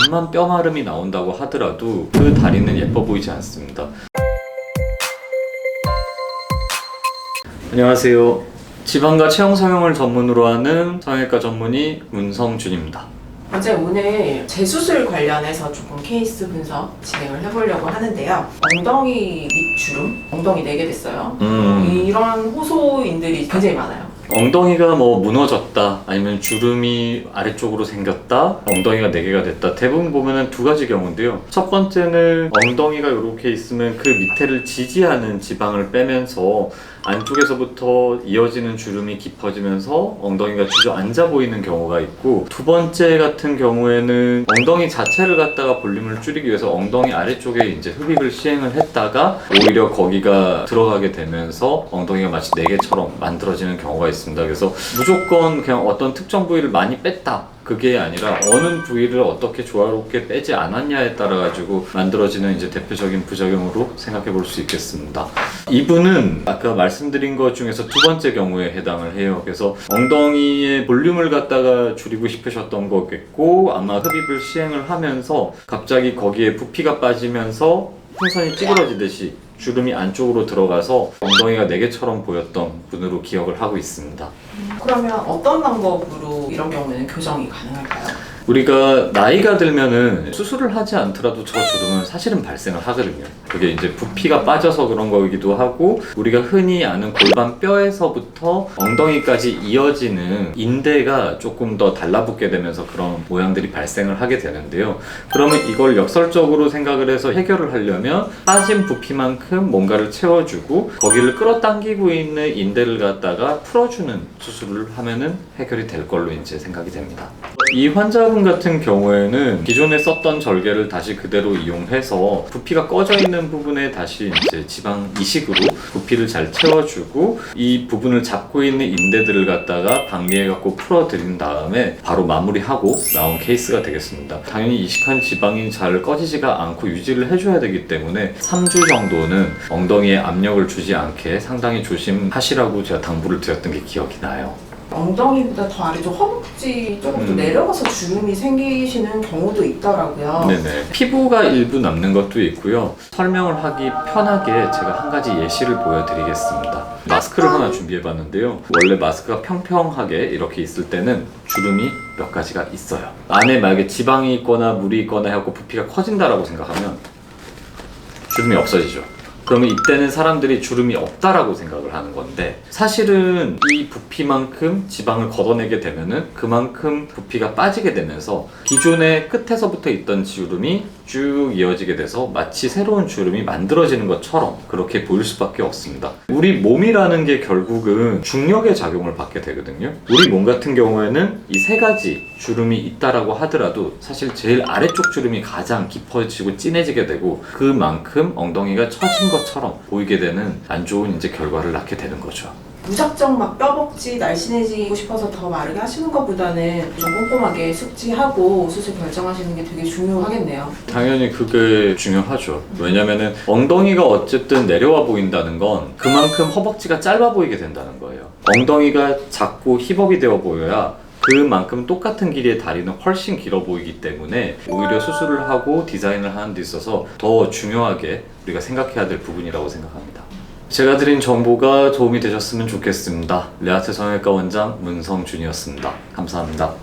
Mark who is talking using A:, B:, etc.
A: 암만 뼈마름이 나온다고 하더라도 그 다리는 예뻐 보이지 않습니다. 안녕하세요. 지방과 체형 성형을 전문으로 하는 성형외과 전문의 문성준입니다.
B: 오늘 재수술 관련해서 조금 케이스 분석 진행을 해보려고 하는데요. 엉덩이 밑 주름, 엉덩이 4개 됐어요. 이런 호소인들이 굉장히 많아요.
A: 엉덩이가 무너졌다, 아니면 주름이 아래쪽으로 생겼다, 엉덩이가 4개가 됐다. 대부분 보면은 두 가지 경우인데요. 첫 번째는 엉덩이가 이렇게 있으면 그 밑에를 지지하는 지방을 빼면서 안쪽에서부터 이어지는 주름이 깊어지면서 엉덩이가 주저앉아 보이는 경우가 있고, 두 번째 같은 경우에는 엉덩이 자체를 갖다가 볼륨을 줄이기 위해서 엉덩이 아래쪽에 이제 흡입을 시행을 했다가 오히려 거기가 들어가게 되면서 엉덩이가 마치 4개처럼 만들어지는 경우가 있습니다. 그래서 무조건 그냥 어떤 특정 부위를 많이 뺐다, 그게 아니라 어느 부위를 어떻게 조화롭게 빼지 않았냐에 따라 가지고 만들어지는 이제 대표적인 부작용으로 생각해 볼 수 있겠습니다. 이분은 아까 말씀드린 것 중에서 두 번째 경우에 해당을 해요. 그래서 엉덩이의 볼륨을 갖다가 줄이고 싶으셨던 거겠고, 아마 흡입을 시행을 하면서 갑자기 거기에 부피가 빠지면서 풍선이 찌그러지듯이 주름이 안쪽으로 들어가서 엉덩이가 4개처럼 보였던 분으로 기억을 하고 있습니다.
B: 그러면 어떤 방법으로 이런 경우에는 교정이 가능할까요?
A: 우리가 나이가 들면은 수술을 하지 않더라도 저 주름은 사실은 발생을 하거든요. 그게 이제 부피가 빠져서 그런 거이기도 하고, 우리가 흔히 아는 골반 뼈에서부터 엉덩이까지 이어지는 인대가 조금 더 달라붙게 되면서 그런 모양들이 발생을 하게 되는데요. 그러면 이걸 역설적으로 생각을 해서 해결을 하려면 빠진 부피만큼 뭔가를 채워주고 거기를 끌어당기고 있는 인대를 갖다가 풀어주는 수술을 하면은 해결이 될 걸로 이제 생각이 됩니다. 이 환자분 같은 경우에는 기존에 썼던 절개를 다시 그대로 이용해서 부피가 꺼져 있는 부분에 다시 이제 지방 이식으로 부피를 잘 채워주고, 이 부분을 잡고 있는 인대들을 갖다가 박리해 갖고 풀어드린 다음에 바로 마무리하고 나온 케이스가 되겠습니다. 당연히 이식한 지방이 잘 꺼지지가 않고 유지를 해줘야 되기 때문에 3주 정도는 엉덩이에 압력을 주지 않게 상당히 조심하시라고 제가 당부를 드렸던 게 기억이 나요.
B: 엉덩이보다 더 아래쪽 허벅지 조금 더 내려가서 주름이 생기시는 경우도 있더라고요.
A: 네네. 피부가 일부 남는 것도 있고요. 설명을 하기 편하게 제가 한 가지 예시를 보여드리겠습니다. 마스크를 하나 준비해봤는데요. 원래 마스크가 평평하게 이렇게 있을 때는 주름이 몇 가지가 있어요. 안에 만약에 지방이 있거나 물이 있거나 해갖고 부피가 커진다라고 생각하면 주름이 없어지죠. 그러면 이때는 사람들이 주름이 없다라고 생각을 하는 건데, 사실은 이 부피만큼 지방을 걷어내게 되면은 그만큼 부피가 빠지게 되면서 기존의 끝에서부터 있던 주름이 쭉 이어지게 돼서 마치 새로운 주름이 만들어지는 것처럼 그렇게 보일 수밖에 없습니다. 우리 몸이라는 게 결국은 중력의 작용을 받게 되거든요. 우리 몸 같은 경우에는 이 3가지 주름이 있다라고 하더라도 사실 제일 아래쪽 주름이 가장 깊어지고 진해지게 되고, 그만큼 엉덩이가 처진 것처럼 보이게 되는 안 좋은 이제 결과를 낳게 되는 거죠.
B: 무작정 막 뼈벅지 날씬해지고 싶어서 더 마르게 하시는 것보다는 좀 꼼꼼하게 숙지하고 수술 결정하시는 게 되게 중요하겠네요.
A: 당연히 그게 중요하죠. 왜냐면은 엉덩이가 어쨌든 내려와 보인다는 건 그만큼 허벅지가 짧아 보이게 된다는 거예요. 엉덩이가 작고 힙업이 되어 보여야 그만큼 똑같은 길이의 다리는 훨씬 길어 보이기 때문에 오히려 수술을 하고 디자인을 하는 데 있어서 더 중요하게 우리가 생각해야 될 부분이라고 생각합니다. 제가 드린 정보가 도움이 되셨으면 좋겠습니다. 레아트 성형외과 원장 문성준이었습니다. 감사합니다.